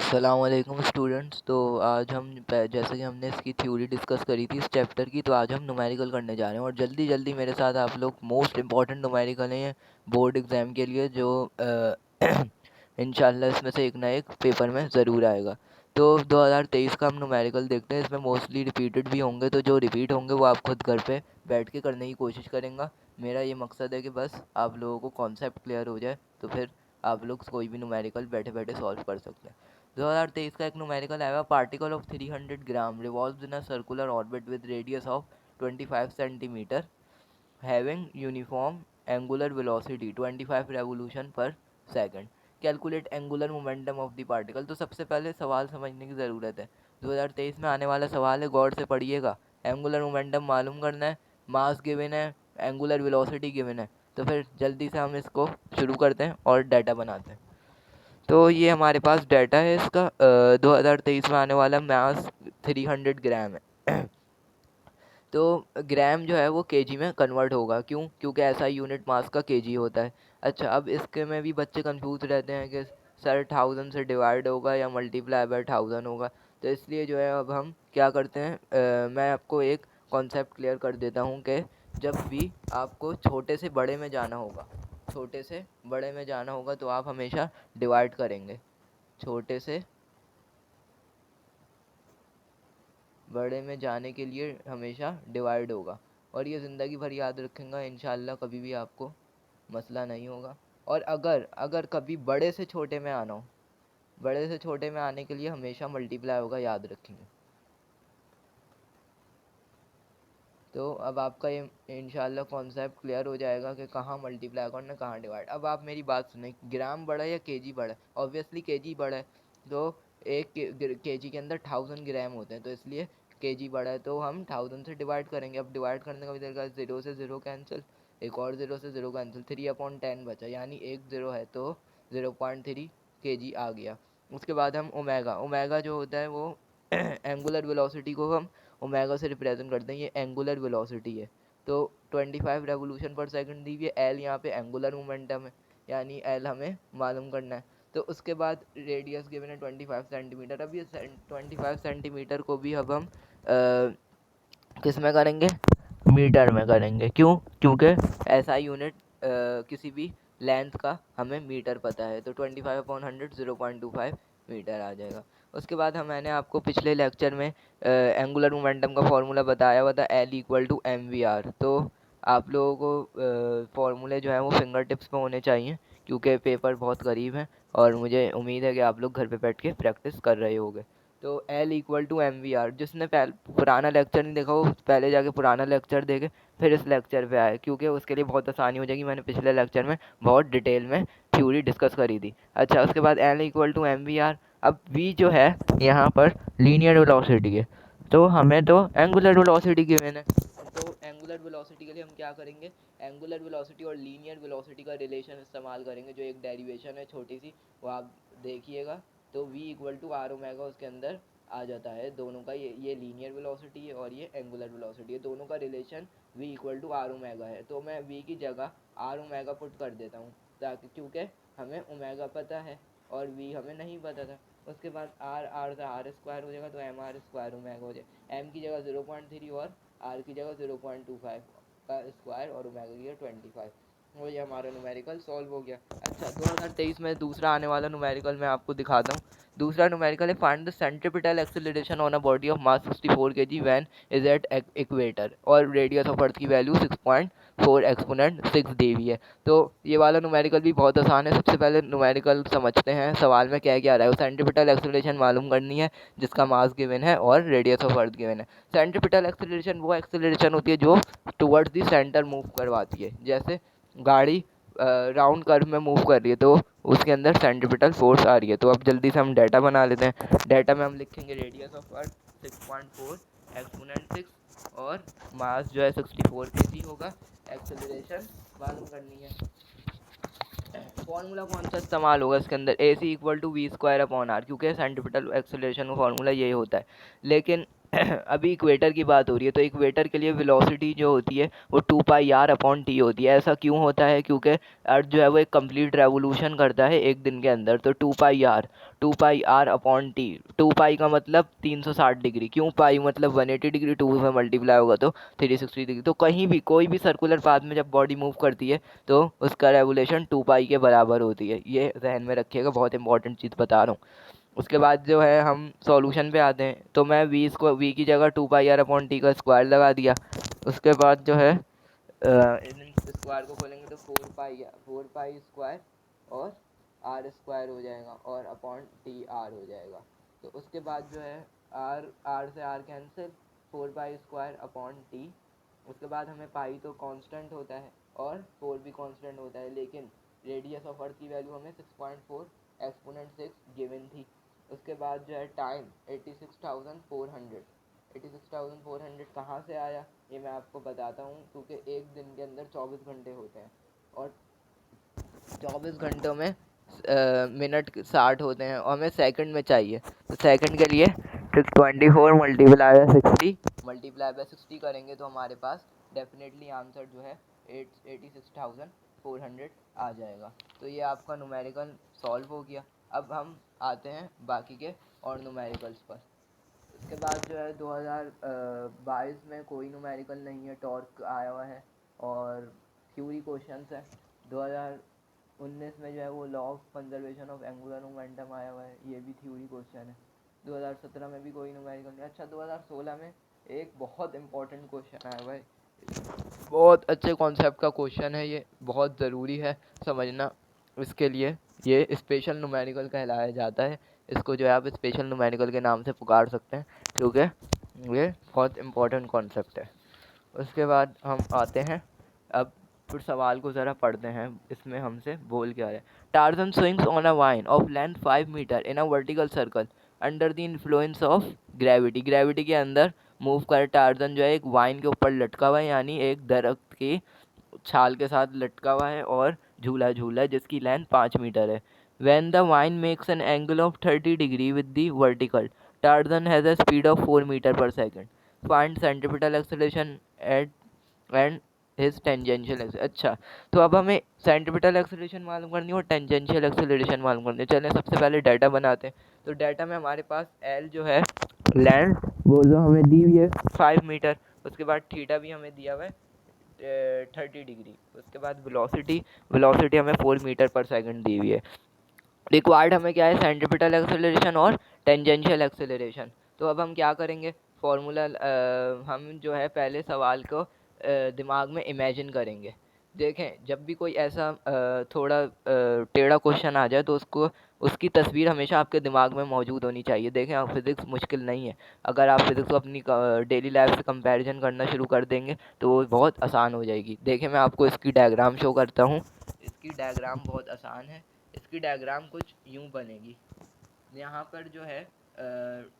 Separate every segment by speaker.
Speaker 1: अस्सलामुअलैकुम स्टूडेंट्स। तो आज हम जैसे कि हमने इसकी थ्योरी डिस्कस करी थी इस चैप्टर की, तो आज हम न्यूमेरिकल करने जा रहे हैं। और जल्दी जल्दी मेरे साथ आप लोग मोस्ट इम्पॉर्टेंट न्यूमेरिकल हैं बोर्ड एग्ज़ाम के लिए, जो इंशाल्लाह इसमें से एक ना एक पेपर में ज़रूर आएगा। तो 2023 का हम न्यूमेरिकल देखते हैं। इसमें मोस्टली रिपीटेड भी होंगे, तो जो रिपीट होंगे वो आप खुद घर पे बैठ के करने की कोशिश करेंगे। मेरा ये मकसद है कि बस आप लोगों को कॉन्सेप्ट क्लियर हो जाए, तो फिर आप लोग कोई भी न्यूमेरिकल बैठे बैठे सॉल्व कर सकते हैं। 2023 का एक न्यूमेरिकल आएगा। Particle of 300 gram revolves in a circular orbit with radius of 25 centimetre having uniform angular velocity 25 revolution per second. Calculate angular momentum of the particle. तो सबसे पहले सवाल समझने की ज़रूरत है। 2023 में आने वाला सवाल है, गौर से पढ़िएगा। एंगुलर मोमेंटम मालूम करना है, मास गिवन है, एंगुलर वेलोसिटी गिवन है। तो फिर जल्दी से हम इसको शुरू करते हैं और डाटा बनाते हैं। तो ये हमारे पास डाटा है इसका। 2023 में आने वाला मास 300 ग्राम है। तो ग्राम जो है वो केजी में कन्वर्ट होगा। क्यों? क्योंकि ऐसा यूनिट मास का केजी होता है। अच्छा, अब इसके में भी बच्चे कंफ्यूज रहते हैं कि सर 1000 से डिवाइड होगा या मल्टीप्लाई बाय 1000 होगा। तो इसलिए जो है अब हम क्या करते हैं, मैं आपको एक कॉन्सेप्ट क्लियर कर देता हूँ कि जब भी आपको छोटे से बड़े में जाना होगा, छोटे से बड़े में जाना होगा तो आप हमेशा डिवाइड करेंगे। छोटे से बड़े में जाने के लिए हमेशा डिवाइड होगा, और ये ज़िंदगी भर याद रखेंगे। इंशाल्लाह कभी भी आपको मसला नहीं होगा। और अगर अगर कभी बड़े से छोटे में आना हो, बड़े से छोटे में आने के लिए हमेशा मल्टीप्लाई होगा, याद रखेंगे। तो अब आपका ये इंशाल्लाह कॉन्सेप्ट क्लियर हो जाएगा कि कहाँ मल्टीप्लाई करना, कहाँ डिवाइड। अब आप मेरी बात सुने, ग्राम बड़ा है या केजी बड़ा है? ऑब्वियसली केजी बड़ा है। तो एक केजी के अंदर 1000 ग्राम होते हैं, तो इसलिए केजी बड़ा है। तो हम 1000 से डिवाइड करेंगे। अब डिवाइड करने का भी तरीका, 0 से 0 कैंसिल, एक और 0 से 0 कैंसिल, 3/10 बचा, यानी एक 0 है तो 0.3 केजी आ गया। उसके बाद हम ओमेगा, ओमेगा जो होता है वो एंगुलर वेलोसिटी को हम ओमेगा से रिप्रेजेंट करते हैं। ये एंगुलर वेलोसिटी है। तो 25 रेवोल्यूशन पर सेकंड दी हुई है। एल यहाँ पे एंगुलर मोमेंटम है, यानी एल हमें मालूम करना है। तो उसके बाद रेडियस गिवन है 25 सेंटीमीटर। अब ये 25 सेंटीमीटर को भी अब हम किस में करेंगे? मीटर में करेंगे। क्यों? क्योंकि ऐसा यूनिट किसी भी लेंथ का हमें मीटर पता है। तो 25/100 0.25 मीटर आ जाएगा। उसके बाद मैंने आपको पिछले लेक्चर में एंगुलर मोमेंटम का फार्मूला बताया हुआ था, L=mv/r। तो आप लोगों को फार्मूले जो है वो फिंगर टिप्स पे होने चाहिए, क्योंकि पेपर बहुत करीब है और मुझे उम्मीद है कि आप लोग घर पे बैठ के प्रैक्टिस कर रहे होंगे। तो L=mv/r। जिसने पुराना लेक्चर नहीं देखा, वो पहले जाके पुराना लेक्चर देखे, फिर इस लेक्चर पे आए, क्योंकि उसके लिए बहुत आसानी हो जाएगी। मैंने पिछले लेक्चर में बहुत डिटेल में थ्योरी डिस्कस करी थी। अच्छा, उसके बाद L=mv/r। अब v जो है यहाँ पर लीनियर वेलोसिटी है, तो हमें तो एंगुलर वेलोसिटी गिवन है। तो एंगुलर वेलोसिटी के लिए हम क्या करेंगे? एंगुलर वेलोसिटी और लीनियर वेलोसिटी का रिलेशन इस्तेमाल करेंगे, जो एक डेरिवेशन है छोटी सी, वो आप देखिएगा। तो v=r⍵, उसके अंदर आ जाता है दोनों का। ये लीनियर वेलोसिटी है और ये एंगुलर वेलोसिटी है। दोनों का रिलेशन v=r⍵ है। तो मैं v की जगह r⍵ पुट कर देता हूँ, ताकि क्योंकि हमें ओमेगा पता है और v हमें नहीं पता था। उसके बाद r से r² हो जाएगा, तो mr² हो जाएगा। m की जगह 0.3 और r की जगह 0.25 का स्क्वायर और ओमेगा की जगह 25। वो ये हमारा न्यूमेरिकल सॉल्व हो गया। अच्छा, 2023 में दूसरा आने वाला न्यूमेरिकल मैं आपको दिखाता हूँ। दूसरा न्यूमेरिकल है, find the centripetal acceleration on a body of mass 64 kg when is at equator, और रेडियस ऑफ अर्थ की वैल्यू 6.4 एक्सपोनेंट 6 दी हुई है। तो ये वाला न्यूमेरिकल भी बहुत आसान है। सबसे पहले न्यूमेरिकल समझते हैं, सवाल में क्या क्या आ रहा है। सेंट्रीपिटल एक्सेलरेशन मालूम करनी है, जिसका मास गिवन है और रेडियस ऑफ अर्थ गिवन है। सेंट्रीपिटल एक्सेलरेशन वो एक्सेलरेशन होती है जो टुवर्ड्स द सेंटर मूव करवाती है। जैसे गाड़ी राउंड कर्व में मूव कर रही है, तो उसके अंदर सेंट्रीपिटल फोर्स आ रही है। तो अब जल्दी से हम डाटा बना लेते हैं। डाटा में हम लिखेंगे रेडियस ऑफ अर्थ 6.4 एक्सपोनेंट 6 और मास जो है 64 kg होगा। एक्सेलरेशन मालूम करनी है। फॉर्मूला कौन सा इस्तेमाल होगा इसके अंदर? AC = v² अपॉन r, क्योंकि सेंट्रीपिटल एक्सेलरेशन का फॉर्मूला यही होता है। लेकिन अभी इक्वेटर की बात हो रही है, तो इक्वेटर के लिए वेलोसिटी जो होती है वो 2 πr/t होती है। ऐसा क्यों होता है? क्योंकि अर्थ जो है वो एक कंप्लीट रेवोल्यूशन करता है एक दिन के अंदर, तो 2 πr, 2 πr/t। 2 पाई का मतलब 360 डिग्री, क्यों पाई मतलब 180 डिग्री, 2 में मल्टीप्लाई होगा तो 360 डिग्री। तो कहीं भी कोई भी सर्कुलर पाथ में जब बॉडी मूव करती है तो उसका रेवोल्यूशन 2 पाई के बराबर होती है। ये जहन में रखिएगा, बहुत इंपॉर्टेंट चीज़ बता रहा हूँ। उसके बाद जो है हम सॉल्यूशन पे आते हैं, तो मैं वी की जगह 2 πr/t का स्क्वायर लगा दिया। उसके बाद जो है इन स्क्वायर को खोलेंगे तो 4 पाई स्क्वायर और आर स्क्वायर हो जाएगा और अपॉन टी आर हो जाएगा। तो उसके बाद जो है आर आर से R cancel, 4 pi square upon T. उसके बाद हमें पाई तो कांस्टेंट होता है और 4 भी कांस्टेंट होता है, लेकिन रेडियस ऑफ अर्थ की वैल्यू हमें 6.4 एक्सपोनेंट 6 गिवन थी। उसके बाद जो है टाइम 86,400। 86,400 कहाँ से आया ये मैं आपको बताता हूँ, क्योंकि एक दिन के अंदर 24 घंटे होते हैं और 24 घंटों में मिनट 60 होते हैं और हमें सेकंड में चाहिए। तो सेकंड के लिए 624 मल्टीप्लाई बाय 60 करेंगे तो हमारे पास डेफिनेटली आंसर जो है 86,400 आ जाएगा। तो ये आपका न्यूमेरिकल सॉल्व हो गया। अब हम आते हैं बाकी के और न्यूमेरिकल्स पर। उसके बाद जो है 2022 में कोई न्यूमेरिकल नहीं है, टॉर्क आया हुआ है और थ्योरी क्वेश्चंस है। 2019 में जो है वो law of conservation of angular momentum आया हुआ है, ये भी थ्योरी क्वेश्चन है। 2017 में भी कोई न्यूमेरिकल नहीं। अच्छा, 2016 में एक बहुत इंपॉर्टेंट क्वेश्चन आया हुआ है, बहुत अच्छे कॉन्सेप्ट का क्वेश्चन है, ये बहुत ज़रूरी है समझना। इसके लिए ये स्पेशल न्यूमेरिकल कहलाया जाता है। इसको जो है आप स्पेशल न्यूमेरिकल के नाम से पुकार सकते हैं, क्योंकि ये बहुत इम्पोर्टेंट कॉन्सेप्ट है। उसके बाद हम आते हैं, अब फिर सवाल को ज़रा पढ़ते हैं, इसमें हमसे बोल क्या रहे हैं। Tarzan swings on a vine of length 5 metre in a vertical circle under the influence of gravity. Gravity के अंदर मूव कर टार्जन जो है एक वाइन के ऊपर लटका हुआ है, यानी एक दरख्त की छाल के साथ लटका हुआ है और झूला झूला है जिसकी लेंथ 5 मीटर है। When the vine makes an angle of 30 degree with the vertical, Tarzan has a speed of 4 meter per second. Find centripetal acceleration at and his tangential acceleration। अच्छा, तो अब हमें सेंट्रिपिटल एक्सेलरेशन मालूम करनी है और tangential acceleration मालूम करनी है। चलें सबसे पहले डाटा बनाते हैं। तो डाटा में हमारे पास एल जो है लेंथ वो जो हमें दी हुई है 5 मीटर। उसके बाद थीटा भी हमें दिया हुआ है 30 डिग्री। उसके बाद वेलोसिटी वेलोसिटी हमें 4 मीटर पर सेकंड दी हुई है। रिक्वायर्ड हमें क्या है? सेंट्रिपिटल एक्सेलरेशन और टेंजेंशियल एक्सेलरेशन। तो अब हम क्या करेंगे? फॉर्मूला हम जो है पहले सवाल को दिमाग में इमेजिन करेंगे। देखें, जब भी कोई ऐसा थोड़ा टेढ़ा क्वेश्चन आ जाए तो उसको उसकी तस्वीर हमेशा आपके दिमाग में मौजूद होनी चाहिए। देखें, आप फिज़िक्स मुश्किल नहीं है। अगर आप फिज़िक्स को अपनी डेली लाइफ से कंपैरिजन करना शुरू कर देंगे तो वो बहुत आसान हो जाएगी। देखें, मैं आपको इसकी डायग्राम शो करता हूँ। इसकी डायग्राम बहुत आसान है। इसकी डायग्राम कुछ यूँ बनेगी। यहाँ पर जो है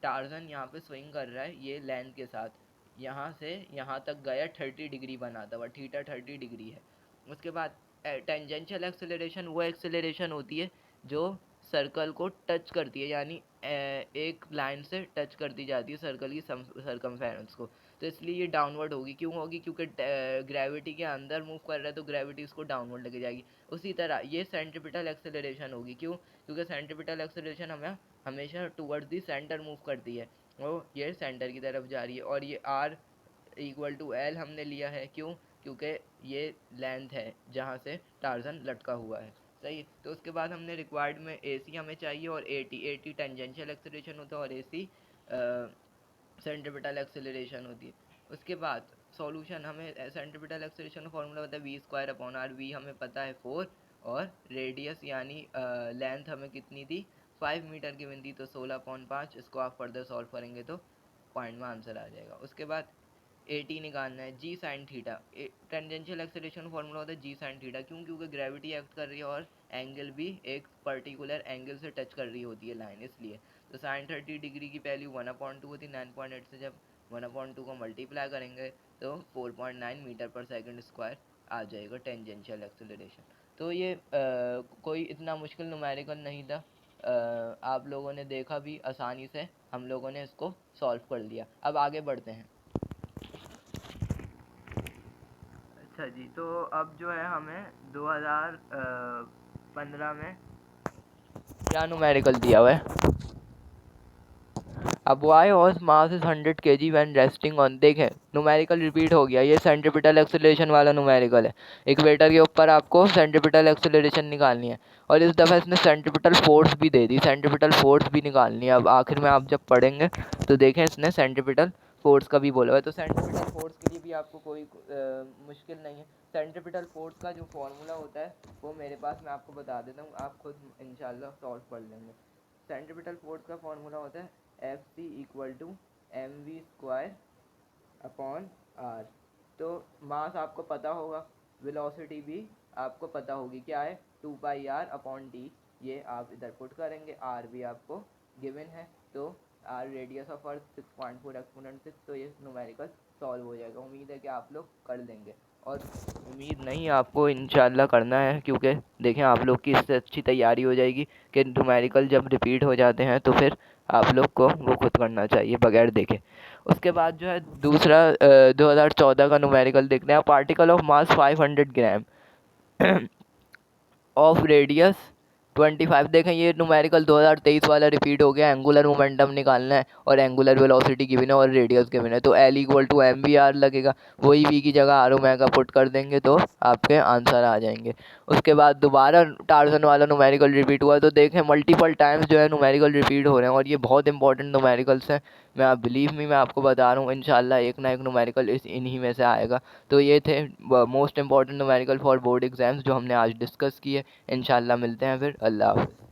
Speaker 1: टार्जन यहाँ पे स्विंग कर रहा है ये लेंथ के साथ, यहाँ से यहाँ तक गया 30 डिग्री बनाता हुआ, थीटा 30 डिग्री है। उसके बाद टेंजेंशियल एक्सेलरेशन वो एक्सेलरेशन होती है जो सर्कल को टच करती है, यानी एक लाइन से टच करती जाती है सर्कल की सरकमफेरेंस को। तो इसलिए ये डाउनवर्ड होगी। क्यों होगी? क्योंकि ग्रेविटी के अंदर मूव कर रहा है तो ग्रेविटी उसको डाउनवर्ड लेके जाएगी। उसी तरह ये सेंट्रिपिटल एक्सेलरेशन होगी। क्यों? क्योंकि सेंट्रिपिटल एक्सेलरेशन हमें हमेशा टूवर्ड्स दी सेंटर मूव करती है, वो ये सेंटर की तरफ जा रही है। और ये आर इक्वल टू एल हमने लिया है। क्यों? क्योंकि ये लेंथ है जहाँ से टार्जन लटका हुआ है। सही। तो उसके बाद हमने रिक्वायर्ड में ए सी हमें चाहिए और ए टी टेंजेंशियल एक्सेलरेशन होता है और ए सी सेंट्रिपिटल एक्सेलरेशन होती है। उसके बाद सॉल्यूशन हमें सेंट्रिपिटल एक्सेलरेशन का फॉर्मूला होता है v square upon r. V हमें पता है 4 और रेडियस यानी लेंथ हमें कितनी थी? 5 मीटर की थी, तो 16/5। इसको आप फर्दर सॉल्व करेंगे तो पॉइंट में आंसर आ जाएगा। उसके बाद ए टी निकालना है g sine theta. Tangential acceleration formula होता है जी साइन थीटा। क्यों? क्योंकि ग्रेविटी एक्ट कर रही है और एंगल भी एक पर्टिकुलर एंगल से टच कर रही होती है लाइन, इसलिए। तो साइन 30 डिग्री की वैल्यू 1/2 होती है। 9.8 से जब 1/2 को मल्टीप्लाई करेंगे तो 4.9 मीटर पर सेकंड स्क्वायर आ जाएगा टेंजेंशियल एक्सेलरेशन। तो ये कोई इतना मुश्किल न्यूमेरिकल नहीं था। आप लोगों ने देखा भी, आसानी से हम लोगों ने इसको सॉल्व कर लिया। अब आगे बढ़ते हैं। अच्छा जी, तो अब जो है हमें 2015 में क्या न्यूमेरिकल दिया हुआ है। अब why horse mass is 100 kg when resting on, देखें न्यूमेरिकल रिपीट हो गया। ये सेंट्रीपिटल एक्सेलरेशन वाला न्यूमेरिकल है। इक्वेटर के ऊपर आपको सेंट्रीपिटल एक्सेलरेशन निकालनी है, और इस दफ़ा इसने सेंट्रीपिटल फोर्स भी दे दी, सेंट्रीपिटल फोर्स भी निकालनी है। अब आखिर में आप जब पढ़ेंगे तो देखें इसने सेंट्रीपिटल फोर्स का भी बोला हुआ है। तो सेंट्रीपिटल फोर्स के लिए भी आपको कोई मुश्किल नहीं है। सेंट्रीपिटल फोर्स का जो फॉर्मूला होता है वो मेरे पास, मैं आपको बता देता हूँ, आप खुद इंशाल्लाह सॉल्व कर लेंगे। सेंट्रीपिटल फोर्स का फॉर्मूला होता है Fc equal to mv² upon r। तो मास आपको पता होगा, वेलोसिटी भी आपको पता होगी, क्या है 2πr अपॉन d। ये आप इधर पुट करेंगे, r भी आपको गिवन है, तो r radius of earth 6.4 exponent 6। तो ये न्यूमेरिकल सॉल्व हो जाएगा। उम्मीद है कि आप लोग कर लेंगे, और उम्मीद नहीं आपको इंशाल्लाह करना है, क्योंकि देखें आप लोग की इससे अच्छी तैयारी हो जाएगी कि न्यूमेरिकल जब रिपीट हो जाते हैं तो फिर आप लोग को वो खुद करना चाहिए बगैर देखे। उसके बाद जो है दूसरा 2014 का न्यूमेरिकल देखते हैं। Particle of mass 500 gram of radius 25। देखें ये न्यूमेरिकल 2023 वाला रिपीट हो गया। एंगुलर मोमेंटम निकालना है और एंगुलर वेलोसिटी गिवन है और रेडियस गिवन है, तो L equal to m v r लगेगा। वही V की जगह आर ओमेगा पुट कर देंगे तो आपके आंसर आ जाएंगे। उसके बाद दोबारा टार्जन वाला न्यूमेरिकल रिपीट हुआ, तो देखें मल्टीपल टाइम्स जो है न्यूमेरिकल रिपीट हो रहे हैं, और ये बहुत इंपॉर्टेंट न्यूमेरिकल्स हैं। मैं बिलीव मी, मैं आपको बता रहा हूँ इंशाल्लाह एक ना एक न्यूमेरिकल इन्हीं में से आएगा। तो ये थे most important numerical for board exams जो हमने आज डिस्कस किए। इंशाल्लाह मिलते हैं फिर। अल्लाह हाफ़िज़।